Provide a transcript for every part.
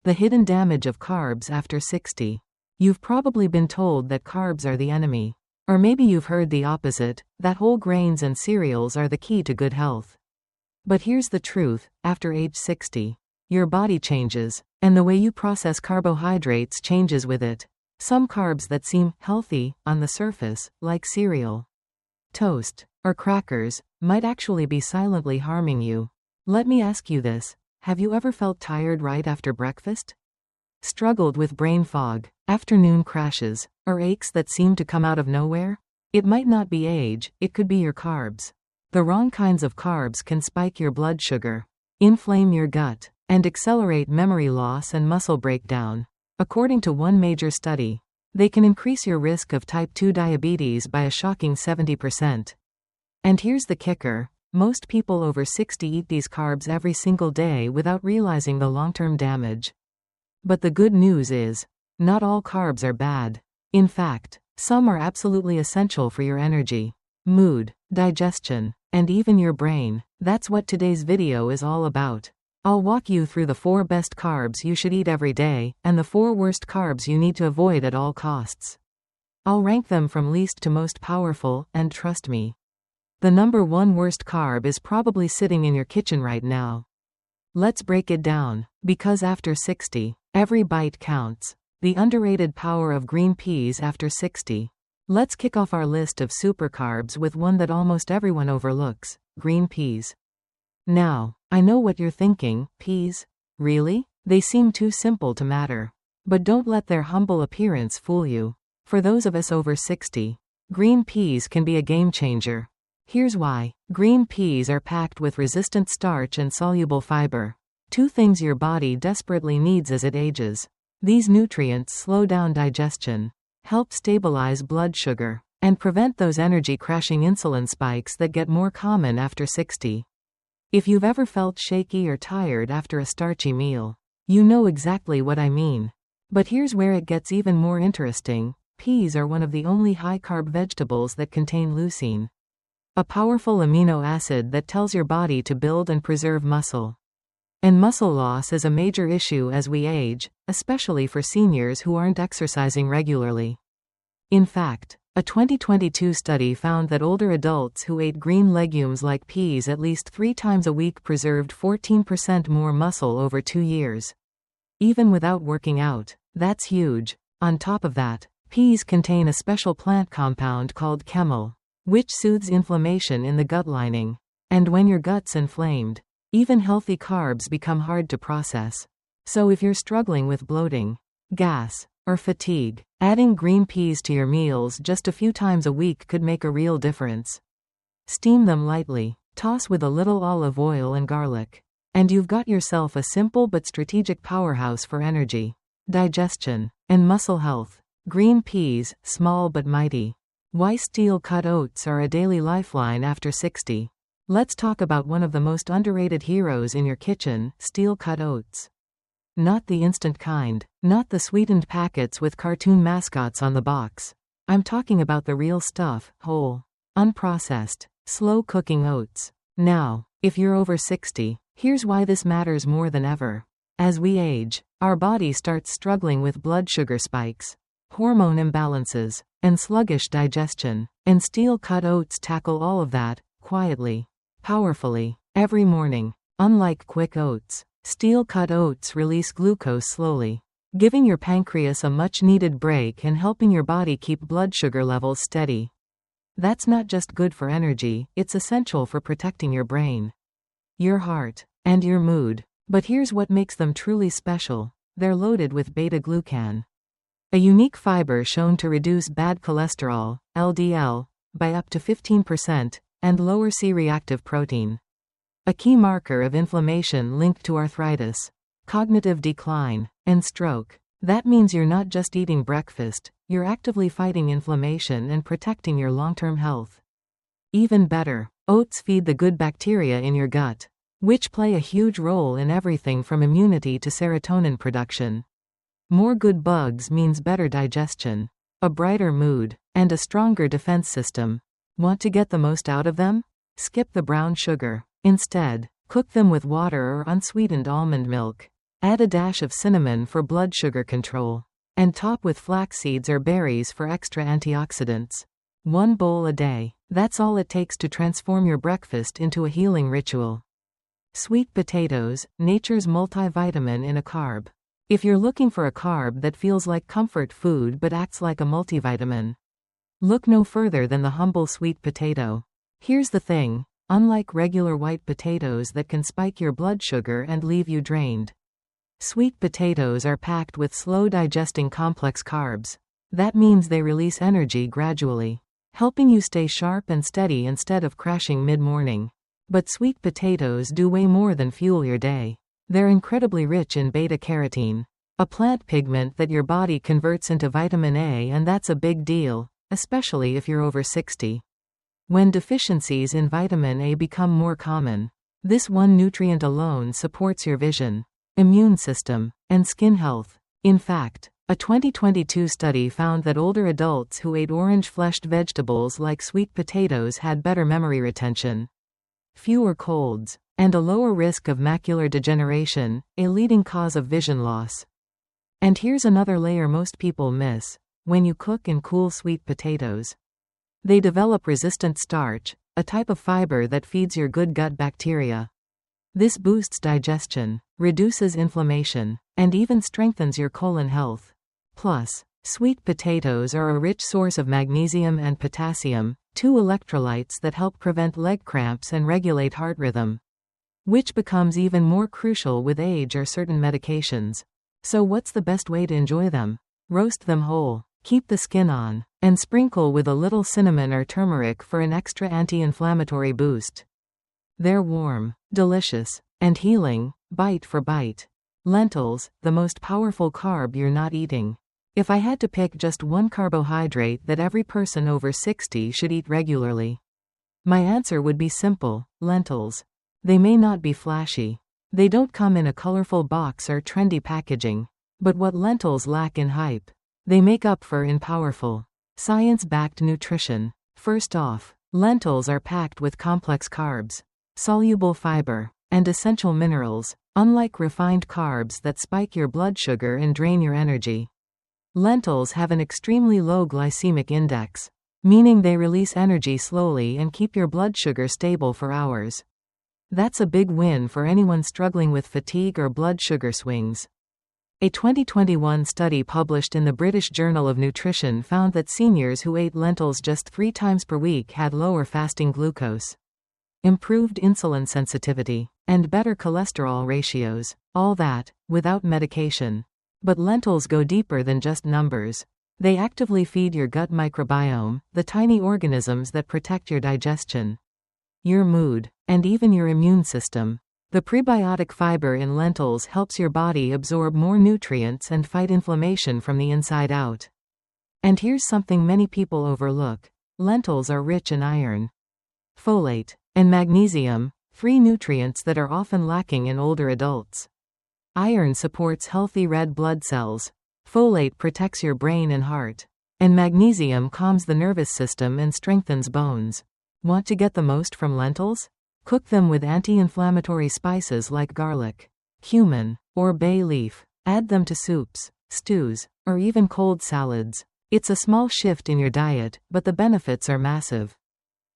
The hidden damage of carbs after 60. You've probably been told that carbs are the enemy. Or maybe you've heard the opposite, that whole grains and cereals are the key to good health. But here's the truth, after age 60, your body changes, and the way you process carbohydrates changes with it. Some carbs that seem healthy on the surface, like cereal, toast, or crackers, might actually be silently harming you. Let me ask you this. Have you ever felt tired right after breakfast? Struggled with brain fog, afternoon crashes, or aches that seem to come out of nowhere? It might not be age, it could be your carbs. The wrong kinds of carbs can spike your blood sugar, inflame your gut, and accelerate memory loss and muscle breakdown. According to one major study, they can increase your risk of type 2 diabetes by a shocking 70%. And here's the kicker. Most people over 60 eat these carbs every single day without realizing the long-term damage. But the good news is, not all carbs are bad. In fact, some are absolutely essential for your energy, mood, digestion, and even your brain. That's what today's video is all about. I'll walk you through the 4 best carbs you should eat every day, and the 4 worst carbs you need to avoid at all costs. I'll rank them from least to most powerful, and trust me, the number 1 worst carb is probably sitting in your kitchen right now. Let's break it down, because after 60, every bite counts. The underrated power of green peas after 60. Let's kick off our list of supercarbs with one that almost everyone overlooks, green peas. Now, I know what you're thinking, peas? Really? They seem too simple to matter. But don't let their humble appearance fool you. For those of us over 60, green peas can be a game changer. Here's why. Green peas are packed with resistant starch and soluble fiber. 2 things your body desperately needs as it ages. These nutrients slow down digestion, help stabilize blood sugar, and prevent those energy-crashing insulin spikes that get more common after 60. If you've ever felt shaky or tired after a starchy meal, you know exactly what I mean. But here's where it gets even more interesting. Peas are one of the only high-carb vegetables that contain leucine, a powerful amino acid that tells your body to build and preserve muscle. And muscle loss is a major issue as we age, especially for seniors who aren't exercising regularly. In fact, a 2022 study found that older adults who ate green legumes like peas at least 3 times a week preserved 14% more muscle over 2 years. Even without working out, that's huge. On top of that, peas contain a special plant compound called chemol, which soothes inflammation in the gut lining. And when your gut's inflamed, even healthy carbs become hard to process. So if you're struggling with bloating, gas, or fatigue, adding green peas to your meals just a few times a week could make a real difference. Steam them lightly, toss with a little olive oil and garlic, and you've got yourself a simple but strategic powerhouse for energy, digestion, and muscle health. Green peas, small but mighty. Why steel-cut oats are a daily lifeline after 60. Let's talk about one of the most underrated heroes in your kitchen, steel-cut oats. Not the instant kind, not the sweetened packets with cartoon mascots on the box. I'm talking about the real stuff, whole, unprocessed, slow-cooking oats. Now, if you're over 60, here's why this matters more than ever. As we age, our body starts struggling with blood sugar spikes, hormone imbalances, and sluggish digestion, and steel-cut oats tackle all of that, quietly, powerfully, every morning. Unlike quick oats, steel-cut oats release glucose slowly, giving your pancreas a much-needed break and helping your body keep blood sugar levels steady. That's not just good for energy, it's essential for protecting your brain, your heart, and your mood. But here's what makes them truly special. They're loaded with beta-glucan, a unique fiber shown to reduce bad cholesterol, LDL, by up to 15%, and lower C-reactive protein, a key marker of inflammation linked to arthritis, cognitive decline, and stroke. That means you're not just eating breakfast, you're actively fighting inflammation and protecting your long-term health. Even better, oats feed the good bacteria in your gut, which play a huge role in everything from immunity to serotonin production. More good bugs means better digestion, a brighter mood, and a stronger defense system. Want to get the most out of them? Skip the brown sugar. Instead, cook them with water or unsweetened almond milk. Add a dash of cinnamon for blood sugar control. And top with flax seeds or berries for extra antioxidants. 1 bowl a day. That's all it takes to transform your breakfast into a healing ritual. Sweet potatoes, nature's multivitamin in a carb. If you're looking for a carb that feels like comfort food but acts like a multivitamin, look no further than the humble sweet potato. Here's the thing, unlike regular white potatoes that can spike your blood sugar and leave you drained, sweet potatoes are packed with slow-digesting complex carbs. That means they release energy gradually, helping you stay sharp and steady instead of crashing mid-morning. But sweet potatoes do way more than fuel your day. They're incredibly rich in beta-carotene, a plant pigment that your body converts into vitamin A, and that's a big deal, especially if you're over 60. When deficiencies in vitamin A become more common, this one nutrient alone supports your vision, immune system, and skin health. In fact, a 2022 study found that older adults who ate orange-fleshed vegetables like sweet potatoes had better memory retention, fewer colds, and a lower risk of macular degeneration, a leading cause of vision loss. And here's another layer most people miss. When you cook and cool sweet potatoes, they develop resistant starch, a type of fiber that feeds your good gut bacteria. This boosts digestion, reduces inflammation, and even strengthens your colon health. Plus, sweet potatoes are a rich source of magnesium and potassium, 2 electrolytes that help prevent leg cramps and regulate heart rhythm, which becomes even more crucial with age or certain medications. So what's the best way to enjoy them? Roast them whole, keep the skin on, and sprinkle with a little cinnamon or turmeric for an extra anti-inflammatory boost. They're warm, delicious, and healing, bite for bite. Lentils, the most powerful carb you're not eating. If I had to pick just one carbohydrate that every person over 60 should eat regularly, my answer would be simple: lentils. They may not be flashy. They don't come in a colorful box or trendy packaging. But what lentils lack in hype, they make up for in powerful, science-backed nutrition. First off, lentils are packed with complex carbs, soluble fiber, and essential minerals, unlike refined carbs that spike your blood sugar and drain your energy. Lentils have an extremely low glycemic index, meaning they release energy slowly and keep your blood sugar stable for hours. That's a big win for anyone struggling with fatigue or blood sugar swings. A 2021 study published in the British Journal of Nutrition found that seniors who ate lentils just 3 times per week had lower fasting glucose, improved insulin sensitivity, and better cholesterol ratios, all that, without medication. But lentils go deeper than just numbers. They actively feed your gut microbiome, the tiny organisms that protect your digestion, your mood, and even your immune system. The prebiotic fiber in lentils helps your body absorb more nutrients and fight inflammation from the inside out. And here's something many people overlook. Lentils are rich in iron, folate, and magnesium, 3 nutrients that are often lacking in older adults. Iron supports healthy red blood cells, folate protects your brain and heart, and magnesium calms the nervous system and strengthens bones. Want to get the most from lentils? Cook them with anti-inflammatory spices like garlic, cumin, or bay leaf. Add them to soups, stews, or even cold salads. It's a small shift in your diet, but the benefits are massive.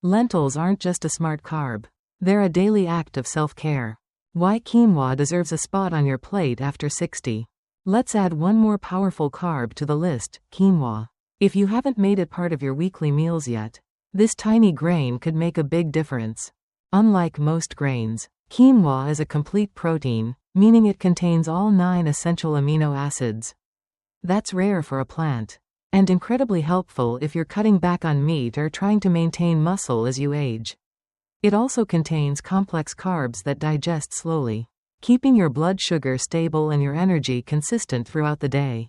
Lentils aren't just a smart carb. They're a daily act of self-care. Why quinoa deserves a spot on your plate after 60. Let's add one more powerful carb to the list: quinoa. If you haven't made it part of your weekly meals yet, this tiny grain could make a big difference. Unlike most grains, quinoa is a complete protein, meaning it contains all 9 essential amino acids. That's rare for a plant, and incredibly helpful if you're cutting back on meat or trying to maintain muscle as you age. It also contains complex carbs that digest slowly, keeping your blood sugar stable and your energy consistent throughout the day.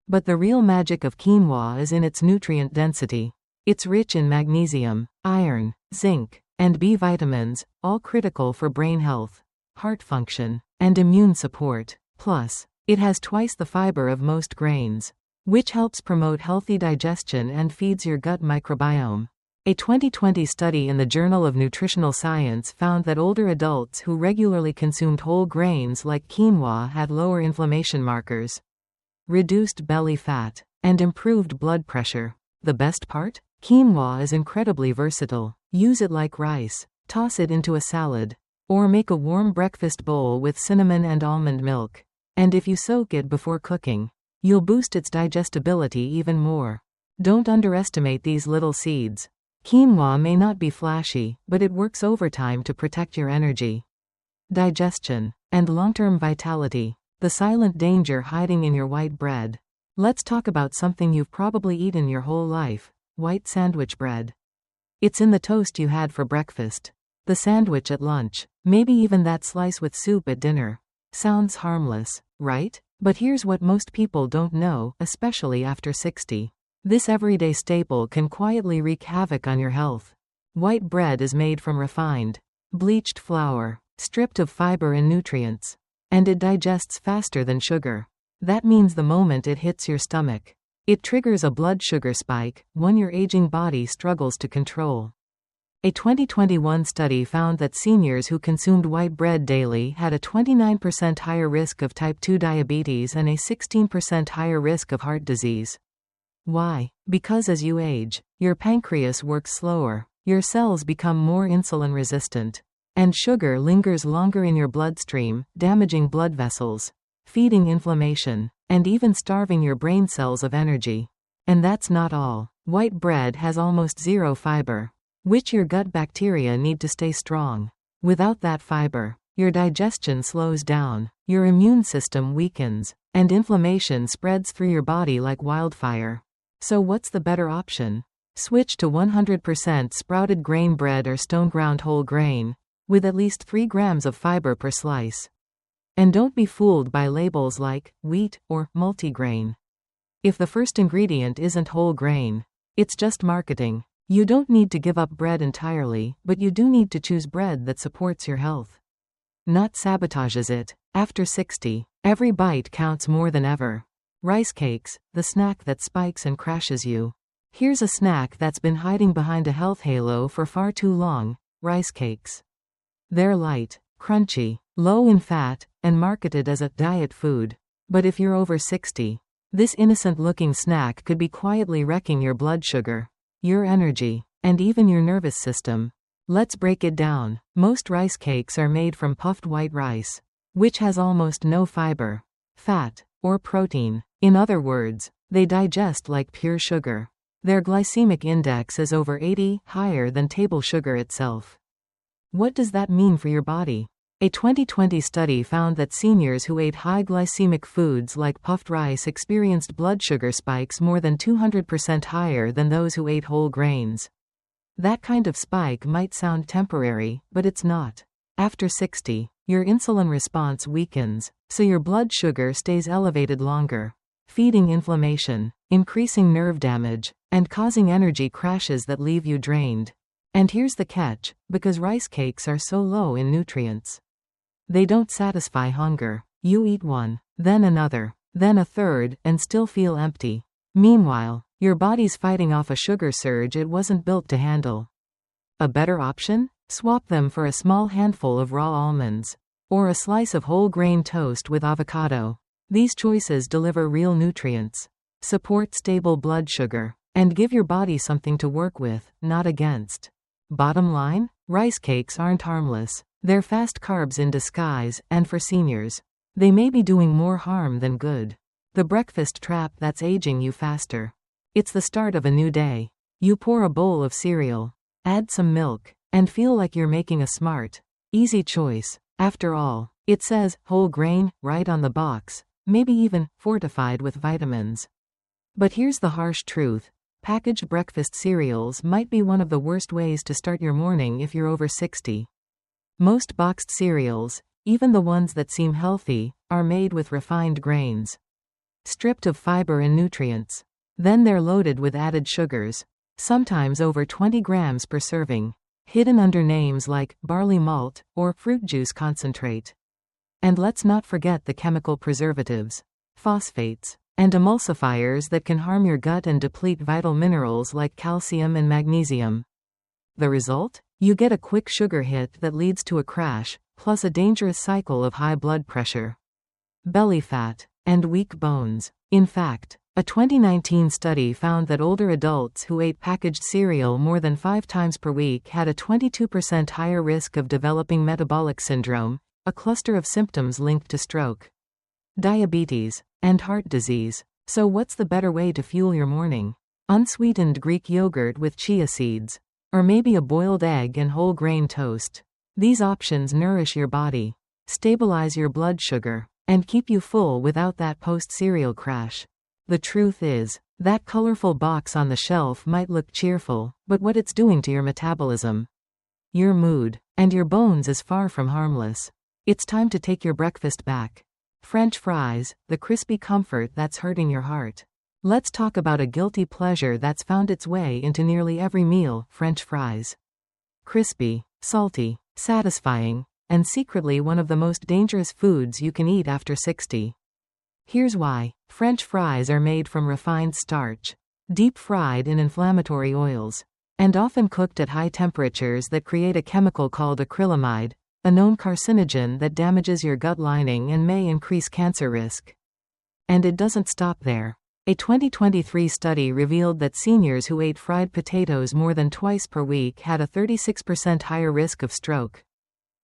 But the real magic of quinoa is in its nutrient density. It's rich in magnesium, iron, zinc, and B vitamins, all critical for brain health, heart function, and immune support. Plus, it has twice the fiber of most grains, which helps promote healthy digestion and feeds your gut microbiome. A 2020 study in the Journal of Nutritional Science found that older adults who regularly consumed whole grains like quinoa had lower inflammation markers, reduced belly fat, and improved blood pressure. The best part? Quinoa is incredibly versatile. Use it like rice, toss it into a salad, or make a warm breakfast bowl with cinnamon and almond milk. And if you soak it before cooking, you'll boost its digestibility even more. Don't underestimate these little seeds. Quinoa may not be flashy, but it works overtime to protect your energy, digestion, and long-term vitality. The silent danger hiding in your white bread. Let's talk about something you've probably eaten your whole life: white sandwich bread. It's in the toast you had for breakfast, the sandwich at lunch, maybe even that slice with soup at dinner. Sounds harmless, right? But here's what most people don't know, especially after 60. This everyday staple can quietly wreak havoc on your health. White bread is made from refined, bleached flour, stripped of fiber and nutrients, and it digests faster than sugar. That means the moment it hits your stomach, it triggers a blood sugar spike, one your aging body struggles to control. A 2021 study found that seniors who consumed white bread daily had a 29% higher risk of type 2 diabetes and a 16% higher risk of heart disease. Why? Because as you age, your pancreas works slower, your cells become more insulin resistant, and sugar lingers longer in your bloodstream, damaging blood vessels, feeding inflammation, and even starving your brain cells of energy. And that's not all. White bread has almost zero fiber, which your gut bacteria need to stay strong. Without that fiber, your digestion slows down, your immune system weakens, and inflammation spreads through your body like wildfire. So what's the better option? Switch to 100% sprouted grain bread or stone-ground whole grain, with at least 3 grams of fiber per slice. And don't be fooled by labels like wheat or multigrain. If the first ingredient isn't whole grain, it's just marketing. You don't need to give up bread entirely, but you do need to choose bread that supports your health, not sabotages it. After 60, every bite counts more than ever. Rice cakes, the snack that spikes and crashes you. Here's a snack that's been hiding behind a health halo for far too long: rice cakes. They're light, crunchy, low in fat, and marketed as a diet food. But if you're over 60, this innocent-looking snack could be quietly wrecking your blood sugar, your energy, and even your nervous system. Let's break it down. Most rice cakes are made from puffed white rice, which has almost no fiber, fat, or protein. In other words, they digest like pure sugar. Their glycemic index is over 80, higher than table sugar itself. What does that mean for your body? A 2020 study found that seniors who ate high glycemic foods like puffed rice experienced blood sugar spikes more than 200% higher than those who ate whole grains. That kind of spike might sound temporary, but it's not. After 60, your insulin response weakens, so your blood sugar stays elevated longer, feeding inflammation, increasing nerve damage, and causing energy crashes that leave you drained. And here's the catch: because rice cakes are so low in nutrients, they don't satisfy hunger. You eat one, then another, then a third, and still feel empty. Meanwhile, your body's fighting off a sugar surge it wasn't built to handle. A better option? Swap them for a small handful of raw almonds, or a slice of whole grain toast with avocado. These choices deliver real nutrients, support stable blood sugar, and give your body something to work with, not against. Bottom line, rice cakes aren't harmless. They're fast carbs in disguise, and for seniors, they may be doing more harm than good. The breakfast trap that's aging you faster. It's the start of a new day. You pour a bowl of cereal, add some milk, and feel like you're making a smart, easy choice. After all, it says whole grain right on the box, maybe even fortified with vitamins. But here's the harsh truth: packaged breakfast cereals might be one of the worst ways to start your morning if you're over 60. Most boxed cereals, even the ones that seem healthy, are made with refined grains, stripped of fiber and nutrients. Then they're loaded with added sugars, sometimes over 20 grams per serving, hidden under names like barley malt or fruit juice concentrate. And let's not forget the chemical preservatives, phosphates, and emulsifiers that can harm your gut and deplete vital minerals like calcium and magnesium. The result? You get a quick sugar hit that leads to a crash, plus a dangerous cycle of high blood pressure, belly fat, and weak bones. In fact, a 2019 study found that older adults who ate packaged cereal more than 5 times per week had a 22% higher risk of developing metabolic syndrome, a cluster of symptoms linked to stroke, diabetes, and heart disease. So what's the better way to fuel your morning? Unsweetened Greek yogurt with chia seeds. Or maybe a boiled egg and whole grain toast. These options nourish your body, stabilize your blood sugar, and keep you full without that post-cereal crash. The truth is, that colorful box on the shelf might look cheerful, but what it's doing to your metabolism, your mood, and your bones is far from harmless. It's time to take your breakfast back. French fries, the crispy comfort that's hurting your heart. Let's talk about a guilty pleasure that's found its way into nearly every meal: French fries. Crispy, salty, satisfying, and secretly one of the most dangerous foods you can eat after 60. Here's why. French fries are made from refined starch, deep fried in inflammatory oils, and often cooked at high temperatures that create a chemical called acrylamide, a known carcinogen that damages your gut lining and may increase cancer risk. And it doesn't stop there. A 2023 study revealed that seniors who ate fried potatoes more than twice per week had a 36% higher risk of stroke,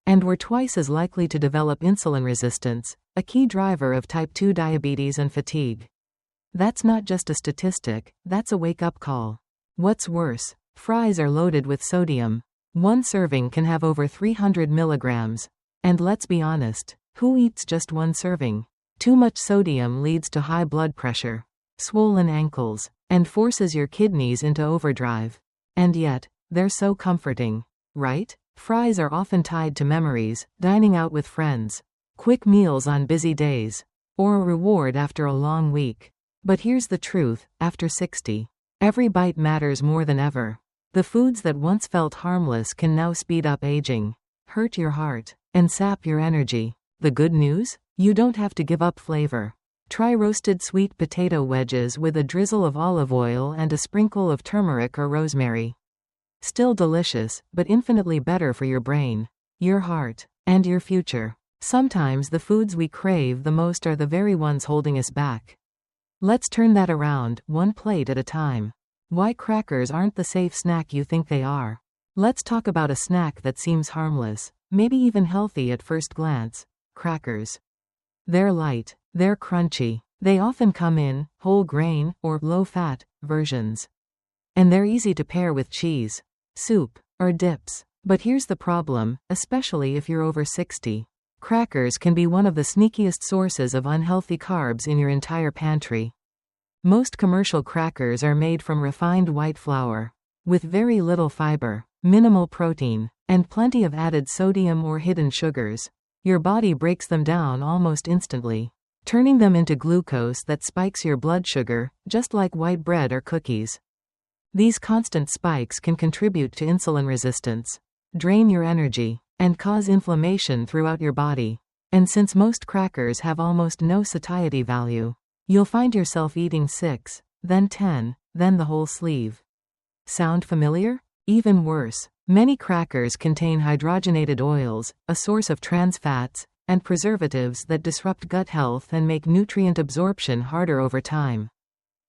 and were twice as likely to develop insulin resistance, a key driver of type 2 diabetes and fatigue. That's not just a statistic, that's a wake-up call. What's worse, fries are loaded with sodium. One serving can have over 300 milligrams. And let's be honest, who eats just one serving? Too much sodium leads to high blood pressure, swollen ankles, and forces your kidneys into overdrive. And yet, they're so comforting, right? Fries are often tied to memories, dining out with friends, quick meals on busy days, or a reward after a long week. But here's the truth: after 60, every bite matters more than ever. The foods that once felt harmless can now speed up aging, hurt your heart, and sap your energy. The good news? You don't have to give up flavor. Try roasted sweet potato wedges with a drizzle of olive oil and a sprinkle of turmeric or rosemary. Still delicious, but infinitely better for your brain, your heart, and your future. Sometimes the foods we crave the most are the very ones holding us back. Let's turn that around, one plate at a time. Why crackers aren't the safe snack you think they are. Let's talk about a snack that seems harmless, maybe even healthy at first glance: crackers. They're light, they're crunchy, they often come in whole grain or low-fat versions. And they're easy to pair with cheese, soup, or dips. But here's the problem, especially if you're over 60. Crackers can be one of the sneakiest sources of unhealthy carbs in your entire pantry. Most commercial crackers are made from refined white flour, with very little fiber, minimal protein, and plenty of added sodium or hidden sugars. Your body breaks them down almost instantly, turning them into glucose that spikes your blood sugar, just like white bread or cookies. These constant spikes can contribute to insulin resistance, drain your energy, and cause inflammation throughout your body. And since most crackers have almost no satiety value, you'll find yourself eating 6, then 10, then the whole sleeve. Sound familiar? Even worse, many crackers contain hydrogenated oils, a source of trans fats, and preservatives that disrupt gut health and make nutrient absorption harder over time.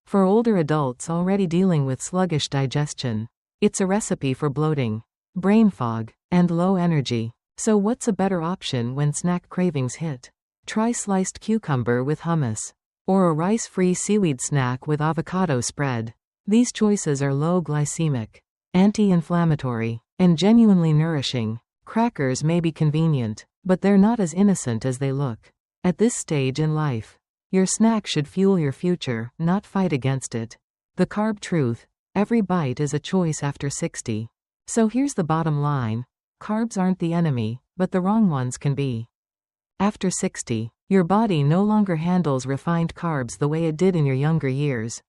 For older adults already dealing with sluggish digestion, it's a recipe for bloating, brain fog, and low energy. So what's a better option when snack cravings hit? Try sliced cucumber with hummus, or a rice-free seaweed snack with avocado spread. These choices are low glycemic, anti-inflammatory, and genuinely nourishing. Crackers may be convenient, but they're not as innocent as they look. At this stage in life, your snack should fuel your future, not fight against it. The carb truth: every bite is a choice after 60. So here's the bottom line: carbs aren't the enemy, but the wrong ones can be. After 60, your body no longer handles refined carbs the way it did in your younger years.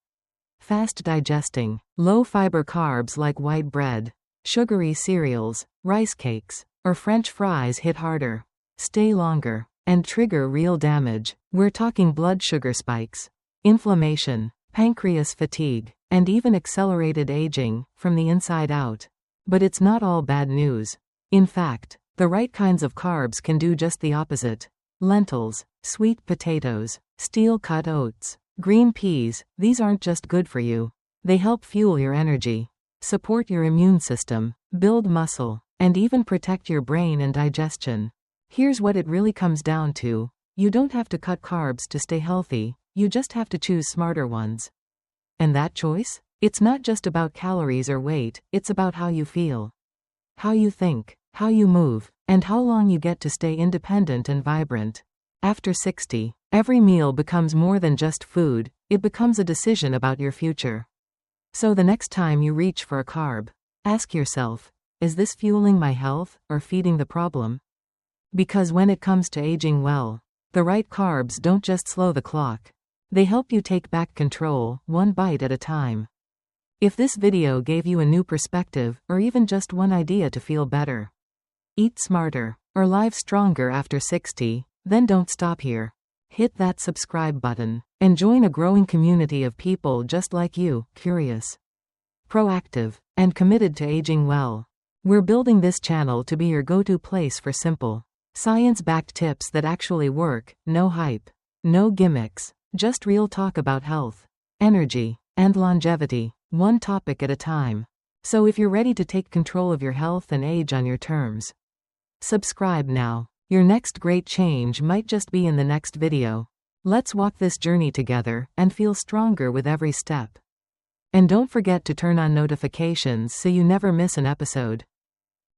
Fast digesting, low-fiber carbs like white bread, sugary cereals, rice cakes, or French fries hit harder, stay longer, and trigger real damage. We're talking blood sugar spikes, inflammation, pancreas fatigue, and even accelerated aging, from the inside out. But it's not all bad news. In fact, the right kinds of carbs can do just the opposite. Lentils, sweet potatoes, steel-cut oats, green peas, these aren't just good for you. They help fuel your energy, support your immune system, build muscle, and even protect your brain and digestion. Here's what it really comes down to. You don't have to cut carbs to stay healthy, you just have to choose smarter ones. And that choice? It's not just about calories or weight, it's about how you feel, how you think, how you move, and how long you get to stay independent and vibrant. After 60, every meal becomes more than just food, it becomes a decision about your future. So the next time you reach for a carb, ask yourself, is this fueling my health or feeding the problem? Because when it comes to aging well, the right carbs don't just slow the clock. They help you take back control, one bite at a time. If this video gave you a new perspective, or even just one idea to feel better, eat smarter, or live stronger after 60, then don't stop here. Hit that subscribe button, and join a growing community of people just like you, curious, proactive, and committed to aging well. We're building this channel to be your go-to place for simple, science-backed tips that actually work, no hype, no gimmicks, just real talk about health, energy, and longevity, one topic at a time. So if you're ready to take control of your health and age on your terms, subscribe now. Your next great change might just be in the next video. Let's walk this journey together and feel stronger with every step. And don't forget to turn on notifications so you never miss an episode.